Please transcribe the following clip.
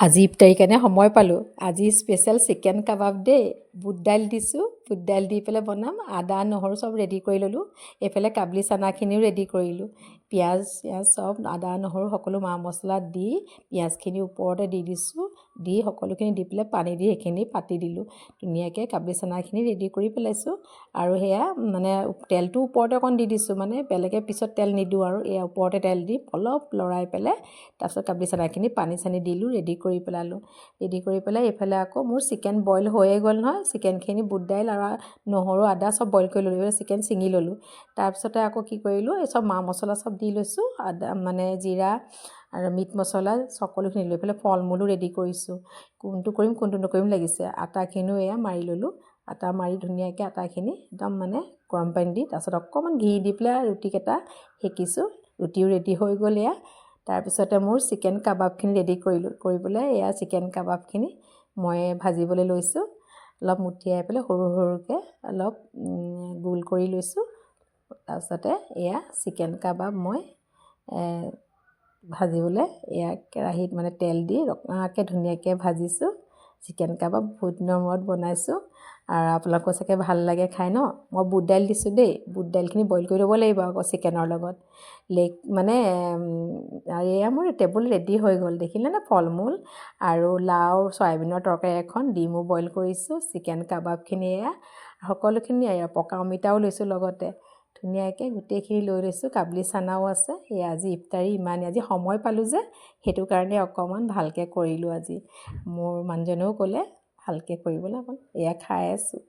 আজি ইফতাৰীৰ কাৰণে সময় পালোঁ। আজি স্পেচিয়েল চিকেন কাবাব দেই। বুট দাইল দিছোঁ, বুট দাইল দি পেলাই বনাম। আদা নহৰু চব ৰেডি কৰি ল'লোঁ। এইফালে কাবলি চানাখিনিও ৰেডি কৰিলোঁ। পিঁয়াজ চিয়াজ চব আদা নহৰু সকলো মা মছলা দি পিঁয়াজখিনি ওপৰতে দি দিছোঁ। দি সকলোখিনি দি পেলাই পানী দি সেইখিনি পাতি দিলোঁ। ধুনীয়াকৈ কাবলি চানাখিনি ৰেডি কৰি পেলাইছোঁ। আৰু সেয়া মানে তেলটো ওপৰতে অকণ দি দিছোঁ, মানে বেলেগে পিছত তেল নিদিওঁ আৰু এয়া ওপৰতে তেল দি অলপ লৰাই পেলাই তাৰপিছত কাবলি চানাখিনি পানী চানী দিলোঁ, ৰেডি কৰি পেলালোঁ। ৰেডি কৰি পেলাই এইফালে আকৌ মোৰ চিকেন বইল হৈয়ে গ'ল নহয়। চিকেনখিনি বুট দাইল আৰু নহৰু আদা চব বইল কৰি ল'লোঁ। এইফালে চিকেন ছিঙি ল'লোঁ। তাৰপিছতে আকৌ কি কৰিলোঁ, এই চব মা মছলা চব দি লৈছোঁ। আদা মানে জিৰা আৰু মিট মছলা সকলোখিনি লৈ পেলাই ফল মূলো ৰেডি কৰিছোঁ। কোনটো কৰিম কোনটো নকৰিম লাগিছে। আটাখিনিও এয়া মাৰি ল'লোঁ। আটা মাৰি ধুনীয়াকৈ আটাখিনি একদম মানে গৰম পানী দি তাৰপিছত অকণমান ঘি দি পেলাই ৰুটিকেইটা সেকিছোঁ। ৰুটিও ৰেডি হৈ গ'ল এয়া। তাৰপিছতে মোৰ চিকেন কাবাবখিনি ৰেডি কৰিলোঁ। কৰি পেলাই এয়া চিকেন কাবাবখিনি মই ভাজিবলৈ লৈছোঁ। অলপ মুঠিয়াই পেলাই সৰু সৰুকৈ অলপ গোল কৰি লৈছোঁ। তাৰপিছতে এয়া চিকেন কাবাব মই ভাজিবলৈ এয়া কেৰাহীত মানে তেল দি ৰঙাকৈ ধুনীয়াকৈ ভাজিছোঁ। চিকেন কাবাব বহুত দিনৰ মূৰত বনাইছোঁ আৰু আপোনালোকৰ চাগে ভাল লাগে খাই ন। মই বুট দাইল দিছোঁ দেই। বুট দাইলখিনি বইল কৰি ল'ব লাগিব আকৌ চিকেনৰ লগত। মানে আৰু এয়া মোৰ টেবুল ৰেডি হৈ গ'ল। দেখিলেনে ফল মূল আৰু লাও চয়াবিনৰ তৰকাৰী এখন, ডিমো বইল কৰিছোঁ, চিকেন কাবাবখিনি এয়া সকলোখিনি এয়া পকা অমিতাও লৈছোঁ লগতে। ধুনীয়াকৈ গোটেইখিনি লৈ লৈছোঁ। কাবলি চানাও আছে। এয়া আজি ইফতাৰী ইমানেই। আজি সময় পালোঁ যে সেইটো কাৰণে অকণমান ভালকৈ কৰিলোঁ আজি। মোৰ মানুহজনেও ক'লে ভালকৈ কৰিবলৈ, অকণ এয়া খাই আছোঁ।